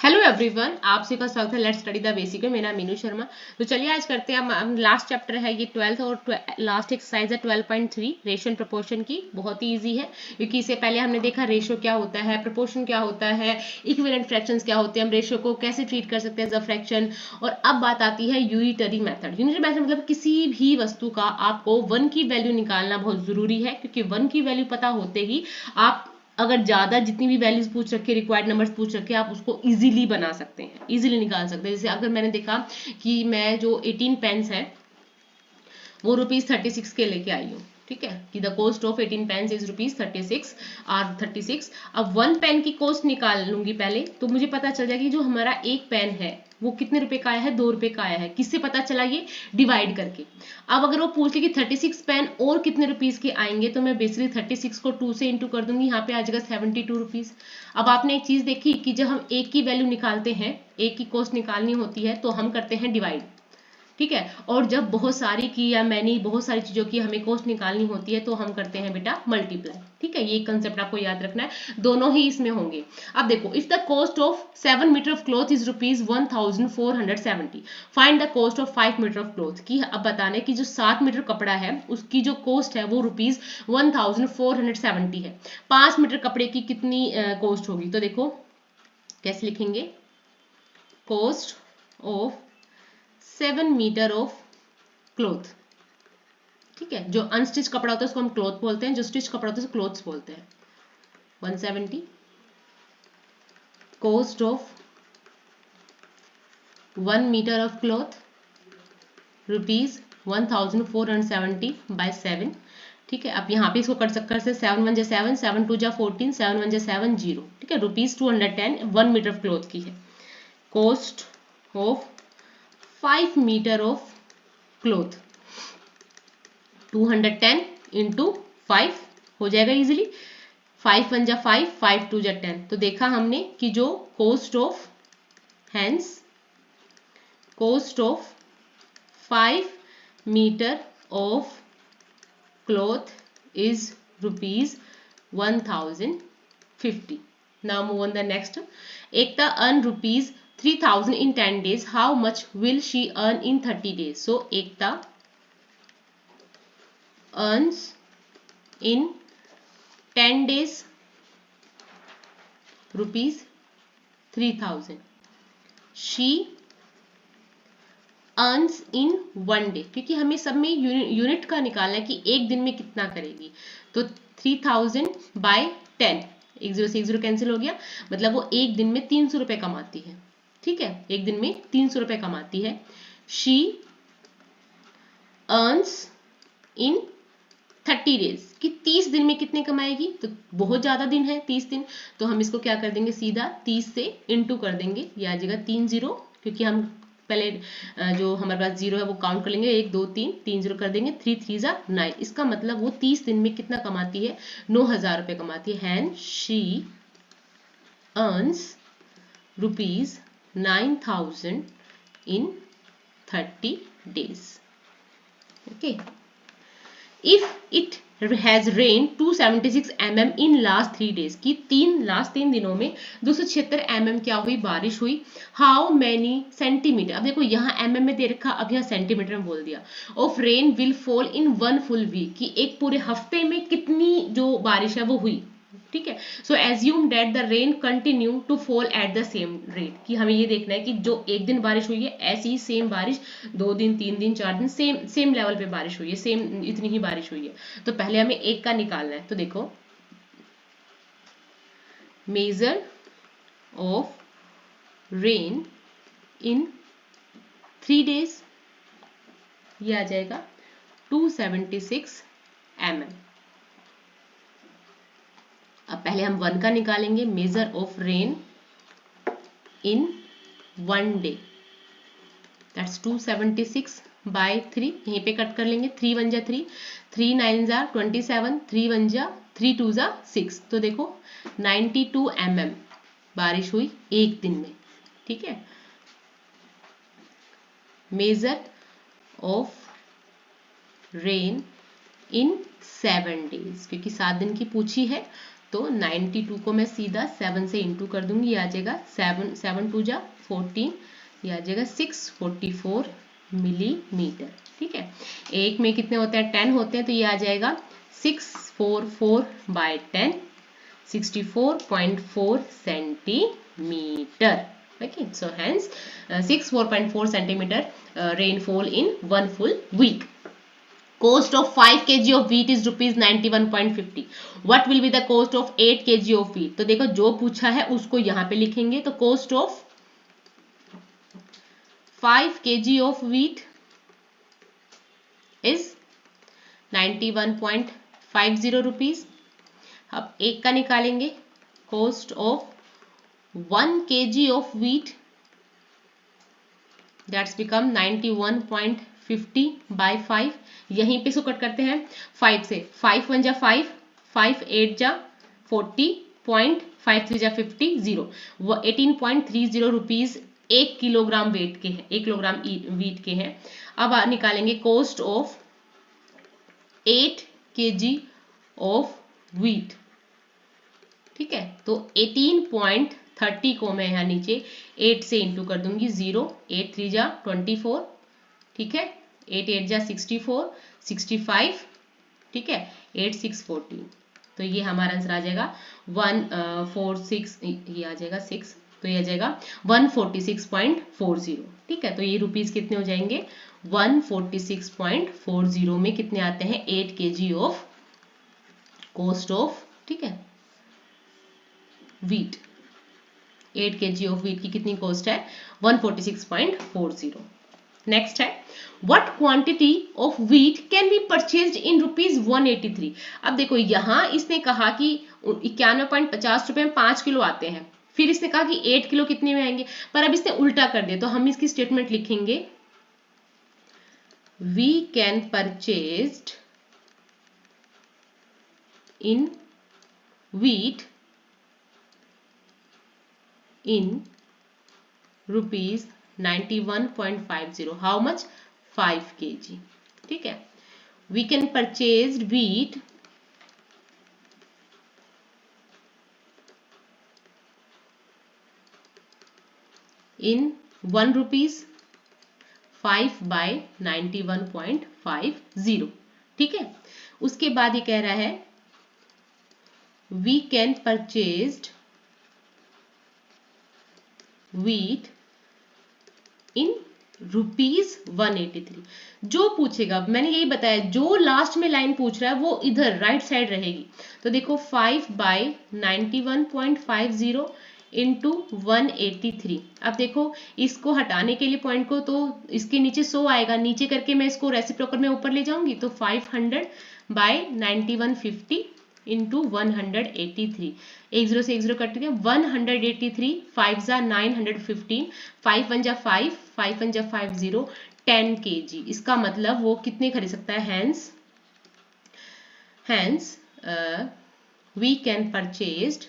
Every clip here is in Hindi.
हेलो एवरीवन, आप सभी का स्वागत है। लेट्स स्टडी द बेसिक में। मेरा मीनू शर्मा। तो चलिए आज करते हैं हम लास्ट चैप्टर है ये 12th और लास्ट एक्सरसाइज है 12.3 रेशियो एंड प्रोपोर्शन की। बहुत ही इजी है क्योंकि इससे पहले हमने देखा रेशियो क्या होता है, प्रोपोर्शन क्या होता है, इक्विवेलेंट फ्रैक्शंस क्या होते हैं, हम रेशियो को कैसे ट्रीट कर सकते हैं एज अ फ्रैक्शन। और अब बात आती है यूनिटरी मेथड। यूनिटरी मेथड मतलब किसी भी वस्तु का आपको वन की वैल्यू निकालना बहुत जरूरी है, क्योंकि वन की वैल्यू पता होते ही आप अगर ज्यादा जितनी भी वैल्यूज पूछ रखे, रिक्वायर्ड नंबर्स पूछ रखे, आप उसको इजीली बना सकते हैं, इजीली निकाल सकते हैं। जैसे अगर मैंने देखा कि मैं जो 18 पेन्स है वो ₹36 के लेके आई हूँ, ठीक है, कि the cost of 18 pence is ₹36 और 36। अब वन पेन की कॉस्ट निकाल लूंगी पहले, तो मुझे पता चल जाएगा कि जो हमारा एक पेन है वो कितने रुपए का आया है, ₹2 का आया है। किससे पता चला? ये डिवाइड करके। अब अगर वो पूछ ले कि 36 पेन और कितने रुपीज के आएंगे, तो मैं बेसिकली 36 को 2 से इंटू कर दूंगी, यहाँ पे आ जाएगा 72 रुपीज। अब आपने एक चीज देखी कि जब हम एक की वैल्यू निकालते हैं, एक की कॉस्ट निकालनी होती है, तो हम करते हैं डिवाइड, ठीक है। और जब बहुत सारी की या मैनी बहुत सारी चीजों की हमें कॉस्ट निकालनी होती है, तो हम करते हैं बेटा मल्टीप्लाई, ठीक है। ये कंसेप्ट आपको याद रखना है, दोनों ही इसमें होंगे। अब देखो, if the cost of 7 metre of cloth is ₹1470, find the cost of 5 metre of cloth. की अब बताने की जो 7 मीटर कपड़ा है उसकी जो कॉस्ट है वो ₹1470 है। 5 मीटर कपड़े की कितनी कॉस्ट होगी? तो देखो कैसे लिखेंगे, cost of 7 metre of cloth, ठीक है। जो अनस्टिच कपड़ा होता है उसको हम क्लोथ बोलते हैं, जो स्टिच कपड़ा होता है उसको क्लोथ्स बोलते हैं। 170 cost of 1 metre of cloth ₹1470 by 7, ठीक है। अब यहाँ पे इसको कट सकते हैं, 7 1 7, 7 2 14, 7 1 7 0, ठीक है। ₹210 1 मीटर ऑफ क्लॉथ की है। Cost of 5 metre of cloth 210 into 5 हो जाएगा इजीली। 5 1 5, 5 2 10। तो देखा हमने कि जो cost of cost of 5 metre of cloth is ₹1050। Now move on the next. Ekta earn ₹3000 in 10 days. How much will she earn in 30 days? So Ekta earns in 10 days ₹3000. She earns in 1 day, क्योंकि हमें सब में यूनिट का निकालना है कि एक दिन में कितना करेगी। तो 3000 बाय 10, 1 0 से 1 0 कैंसिल हो गया, मतलब वो एक दिन में 300 रुपए कमाती है, ठीक है। एक दिन में 300 रुपए कमाती है। She earns in 30 डेज, कि 30 दिन में कितने कमाएगी? तो बहुत ज्यादा दिन है 30 दिन, तो हम इसको क्या कर देंगे, सीधा 30 से इंटू कर देंगे, ये आ जाएगा 3 0, क्योंकि हम पहले जो हमारे पास जीरो है वो काउंट कर लेंगे, 1 2 3, 3 0 कर देंगे, 3 3 9। इसका मतलब वो 30 दिन में कितना कमाती है? 9000 रुपए कमाती है। And she earns ₹9000 in 30 days. Okay. If it has rained 276 mm in last 3 days, की लास्ट 3 दिनों में 276 mm क्या हुई? बारिश हुई। हाउ मैनी सेंटीमीटर, अब देखो यहाँ mm में दे रखा, अब यहाँ सेंटीमीटर में बोल दिया। Of rain will fall in 1 full week, की एक पूरे हफ्ते में कितनी जो बारिश है वो हुई, ठीक है। So assume that the rain continue to fall at the same rate, कि हमें ये देखना है कि जो एक दिन बारिश हुई है ऐसी ही सेम बारिश 2 दिन 3 दिन 4 दिन सेम लेवल पे बारिश हुई है, सेम इतनी ही बारिश हुई है। तो पहले हमें एक का निकालना है। तो देखो, major of rain in 3 days, ये आ जाएगा 276 mm। अब पहले हम 1 का निकालेंगे, measure of rain in 1 day, that's 276 by 3, यहीं पे कट कर लेंगे। 3 1 जा 3, 3 9 जा 27, 3 1 जा 3 2 जा 6। तो देखो 92 mm बारिश हुई एक दिन में, ठीक है। Major of rain in 7 days, क्योंकि 7 दिन की पूछी है, तो 92 को मैं सीधा 7 से इंटू कर दूंगी, आ जाएगा 7 2 जा 14, ये आ जाएगा 644 मिलीमीटर। ठीक है, एक में कितने होते हैं 10 होते हैं, तो ये आ जाएगा 644 by 10 64.4 centimetre. Okay, so hence 64.4 centimeter rainfall in one full week. Cost of 5 kg of wheat is rupees 91.50. What will be the cost of 8 kg of wheat? तो देखो जो पूछा है उसको यहाँ पे लिखेंगे, तो cost of 5 kg of wheat is 91.50 rupees. अब एक का निकालेंगे, cost of 1 kg of wheat, that's become 91.50 by 5. यहीं पे इसको कट करते हैं 5 से, 5 1 जा 5, 5 8 जा 40, 5 3 जा 50, 0, वो 18.30 रुपीज 1 किलोग्राम वेट के हैं, 1 किलोग्राम वीट के हैं। अब निकालेंगे cost of 8 kg of wheat. ठीक है, तो 18.30 को मैं यहाँ नीचे 8 से इंटू कर दूंगी, 0 8 3 जा 24, ठीक है, 8 8 जा 64, 65, ठीक है, 8 6 14, तो ये हमारा आंसर आ जाएगा 146, ये आ जाएगा 6, तो ये आ जाएगा 146.40। ठीक है, तो ये रुपीस कितने हो जाएंगे 146.40 में कितने आते हैं 8 kg ऑफ कॉस्ट ऑफ, ठीक है, व्हीट। 8 kg ऑफ व्हीट की कितनी कॉस्ट है 146.40। नेक्स्ट है what quantity of wheat can be purchased in rupees 183। अब देखो यहां इसने कहा कि 91.50 रुपए में 5 किलो आते हैं, फिर इसने कहा कि 8 किलो कितने में आएंगे, पर अब इसने उल्टा कर दिया, तो हम इसकी स्टेटमेंट लिखेंगे we can purchased in wheat in rupees 91.50, how much 5 kg। ठीक है, we can purchase wheat in 1 rupees 5 by 91.50। ठीक है, उसके बाद ये कह रहा है we can purchased wheat in rupees 183। जो पूछेगा, मैंने यही बताया, जो लास्ट में लाइन पूछ रहा है वो इधर राइट साइड रहेगी, तो देखो 5 बाई 91.50 इंटू 183। अब देखो इसको हटाने के लिए पॉइंट को, तो इसके नीचे 100 आएगा, नीचे करके मैं इसको रेसिप्रोकल में ऊपर ले जाऊंगी, तो 500 बाई 9150 इंटू 183, एक जीरो से एक जीरो कट गया, 183, 5 जा 915, 5 1 जा 5, 5 1 जा 50, 10 kg। इसका मतलब वो कितने खरीद सकता है, hence we can purchased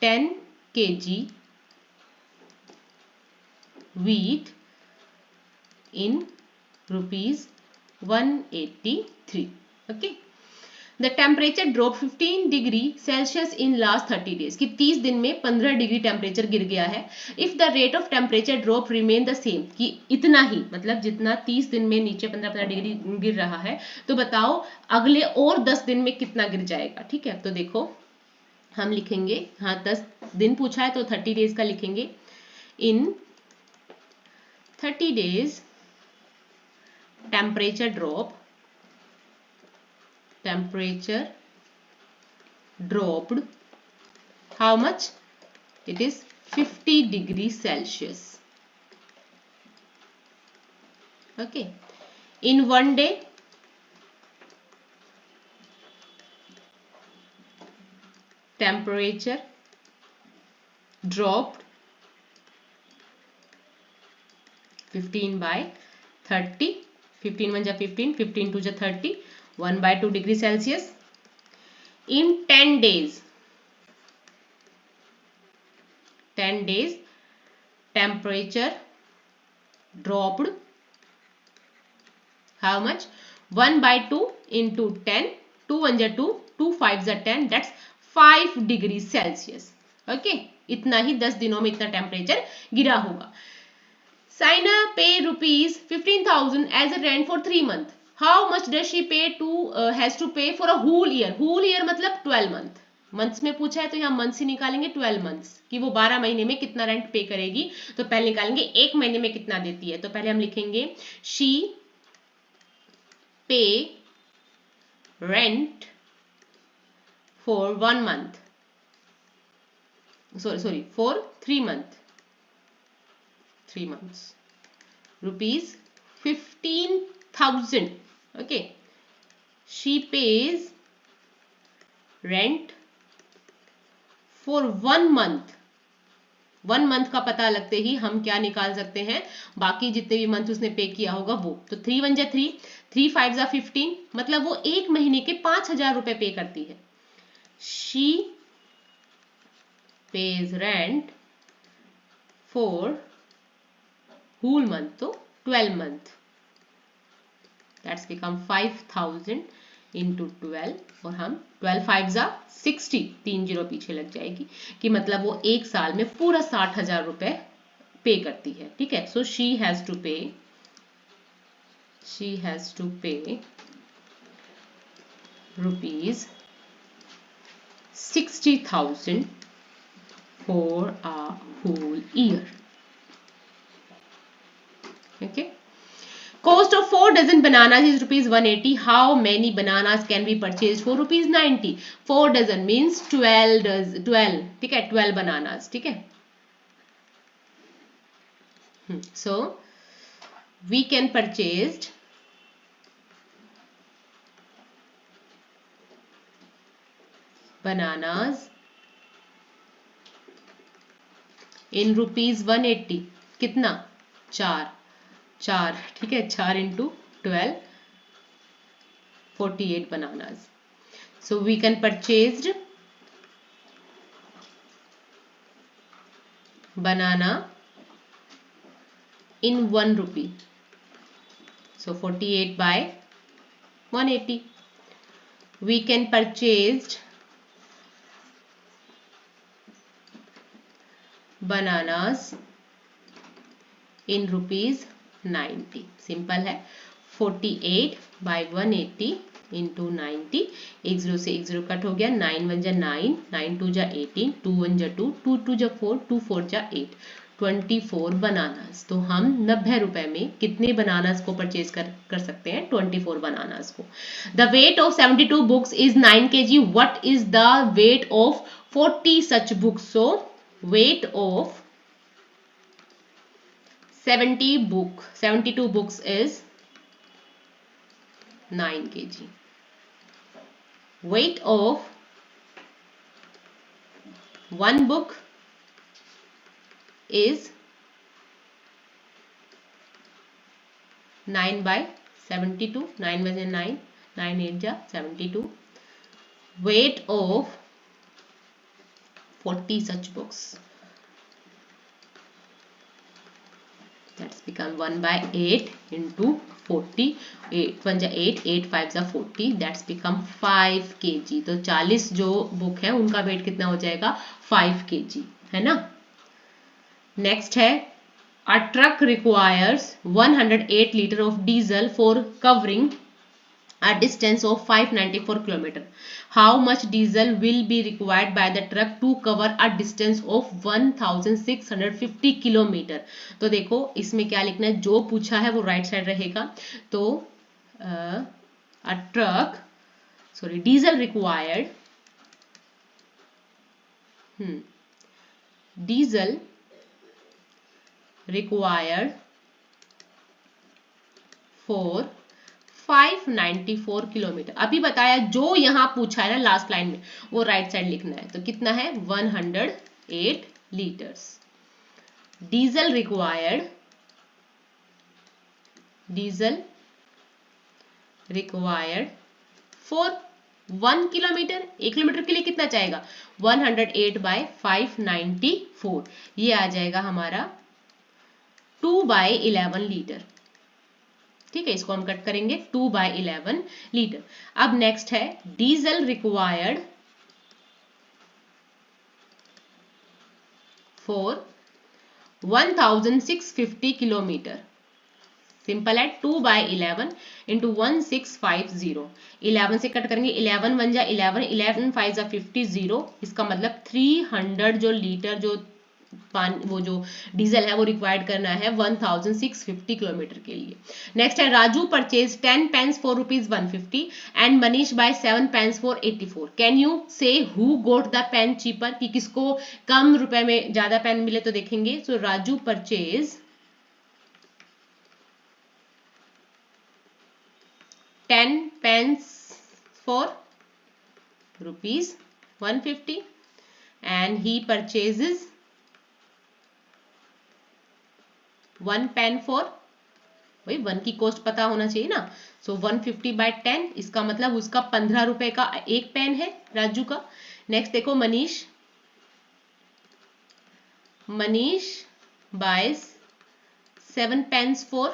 10 kg wheat in rupees 183। okay, the temperature dropped 15 degree Celsius in last 30 days, कि 30 दिन में 15 डिग्री टेम्परेचर गिर गया है। if the rate of temperature drop remain the same, कि इतना ही, मतलब जितना 30 दिन में नीचे 15 डिग्री गिर रहा है, तो बताओ अगले और 10 दिन में कितना गिर जाएगा। ठीक है, तो देखो हम लिखेंगे, हाँ 10 दिन पूछा है तो 30 डेज का लिखेंगे, इन 30 days temperature dropped how much, it is 50 degree Celsius। okay, in 1 day temperature dropped 15 by 30, 15 1 जा 15, 15 2 जा 30, 1 by 2 degree Celsius. in 10 days temperature dropped how much, 1 by 2 into 10, 2 1 जा 2, 2 5 जा 10, दैट्स 5 डिग्री सेल्सियस। ओके, इतना ही 10 दिनों में इतना टेम्परेचर गिरा होगा। Saina pay rupees 15,000 as a rent for 3 months. How much does she pay to has to pay for a whole year? Whole year मतलब 12 month. मंथ्स में पूछा है तो यहाँ मंथ्स ही निकालेंगे 12 मंथ्स कि वो 12 महीने में कितना रेंट पे करेगी। तो पहले निकालेंगे एक महीने में कितना देती है। तो पहले हम लिखेंगे she pay rent for 1 month. Sorry, for 3 months. 3 months. Rupees 15,000. Okay. She pays rent for 1 month. 1 month का पता लगते ही हम क्या निकाल सकते हैं, बाकी जितने भी मंथ उसने पे किया होगा वो। तो 3 1 जा 3, 3 5 जा 15, मतलब वो एक महीने के 5,000 रुपए पे करती है। She pays rent for whole month, तो 12 month, that's become 5,000 into 12 और हम 12 5 जा 60, 3 जीरो पीछे लग जाएगी कि मतलब वो एक साल में पूरा 60,000 रुपए पे करती है। ठीक है, सो she has to pay rupees 60,000 for a whole year. Okay. Cost of 4 dozen bananas is rupees 180. How many bananas can be purchased for rupees 90? 4 dozen means 12. ठीक है, 12 bananas. ठीक है. So we can purchase bananas in rupees 180. कितना? 4, ठीक है, 4 into 12, 48 bananas. So we can purchase banana in 1 rupee. So 48 by 180. We can purchase bananas in rupees 90. Simple है, 48 by 180 into 90, एक जीरो से एक जीरो कट हो गया, 9 1 जा 9, 9 2 जा 18, 2 1 जा 2, 2 2 जा 4, 2 4 जा 8, 24 बनानास। तो हम 90 रुपए में कितने बनानास को परचेज कर सकते हैं? 24 बनानास को। The weight of 72 books is 9 kg. What is the weight of 40 such books? So weight of 72 books is 9 kg. Weight of 1 book is 9 by 72. 9 by 9, 9 8 ja 72. Weight of 40 such books. That's become 1 by 8 into 40. 8 1 जा 8, 8 5 जा 40. That's become 5 kg. तो 40 जो बुक है उनका वेट कितना हो जाएगा? 5 kg, है ना। नेक्स्ट है, a truck requires 108 liter of diesel for covering a distance of 594 km. How much diesel will be required by the truck to cover a distance of 1650 km? तो देखो इसमें क्या लिखना है, जो पूछा है वो राइट साइड रहेगा। तो a truck, sorry, diesel required, diesel required for 594 kilometre. अभी बताया जो यहां पूछा है ना लास्ट लाइन में, वो राइट साइड लिखना है। तो कितना है? 108 litres. Diesel required for 1 kilometre, 1 kilometre के लिए कितना चाहेगा? 108 बाय 594, ये आ जाएगा हमारा 2 by 11 लीटर। ठीक है, इसको हम कट करेंगे 2/11 लीटर। अब नेक्स्ट है diesel required for 1650 kilometre. Simple है, 2/11 इंटू 1650। 11 से कट करेंगे, 11 1 जा 11, 11 5 जा 50, 0। इसका मतलब 300 जो लीटर जो पानी वो जो डीजल है वो रिक्वायर्ड करना है 1650 किलोमीटर के लिए। नेक्स्ट है Raju purchase 10 pens for ₹150 and Manish buy 7 pens for 84। Can you say who got the pen cheaper, कि किसको कम रुपए में ज्यादा पेन मिले, तो देखेंगे। सो Raju purchase 10 pens for ₹150 and he purchases 1 pen for, भाई 1 की कॉस्ट पता होना चाहिए ना। सो 150/10, इसका मतलब उसका 15 रुपए का एक पेन है राजू का। नेक्स्ट देखो मनीष बायस 7 pens for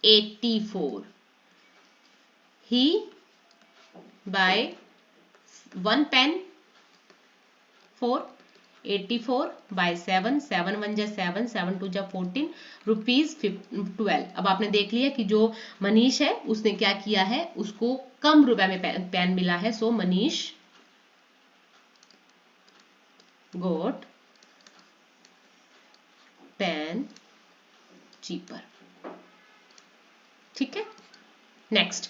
₹84। He buy 1 pen for 84 by 7, 7 1 जा 7, 7 2 जा 14, ₹12। अब आपने देख लिया कि जो मनीष है उसने क्या किया है, उसको कम रुपए में पेन मिला है। सो मनीष गोट पेन चीपर। ठीक है, next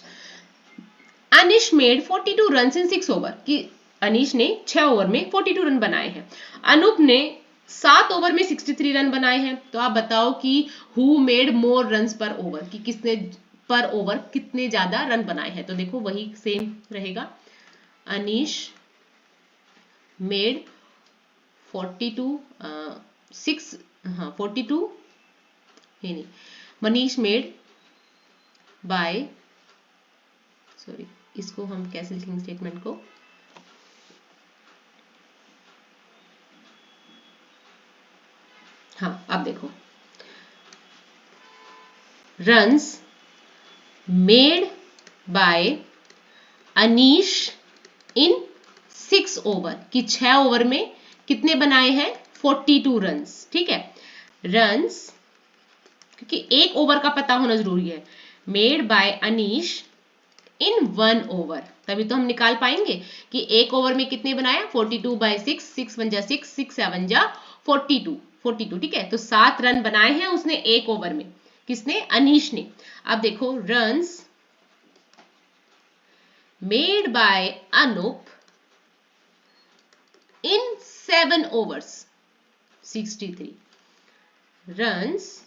Anish made 42 run in 6 over, कि अनिश ने 6 ओवर में 42 रन बनाए हैं। अनूप ने 7 ओवर में 63 रन बनाए हैं। तो आप बताओ कि हु मेड मोर रन्स पर ओवर, कि किसने पर ओवर कितने ज्यादा रन बनाए हैं। तो देखो वही सेम रहेगा, अनिश मेड 42 नहीं, मनीष मेड बाय, सॉरी इसको हम कैसे लिखेंगे स्टेटमेंट को, हाँ अब देखो रन्स मेड बाय अनीश इन 6 ओवर, कि 6 ओवर में कितने बनाए हैं 42 रन्स। ठीक है, रन्स क्योंकि एक ओवर का पता होना जरूरी है, made by Anish in 1 over, तभी तो हम निकाल पाएंगे कि एक ओवर में कितने बनाया 42/6, 6 1 जा 6, 6 7 जा 42। ठीक है, तो 7 रन बनाए हैं उसने एक ओवर में, किसने, अनीश ने। अब देखो runs made by Anoop in 7 overs 63, runs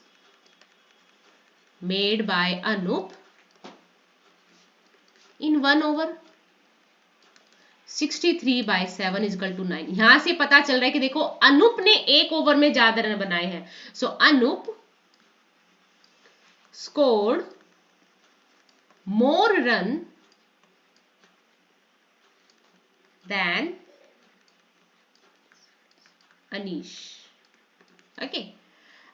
made by Anoop in 1 over 63/7 = 9। यहां से पता चल रहा है कि देखो अनूप ने एक ओवर में ज्यादा रन बनाए हैं। So Anup scored more run than Anish. Okay,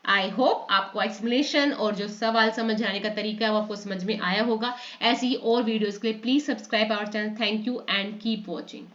I hope आपको एक्सप्लेनेशन और जो सवाल समझाने का तरीका है वो आपको समझ में आया होगा। ऐसी और वीडियोस के लिए please subscribe our channel. Thank you and keep watching.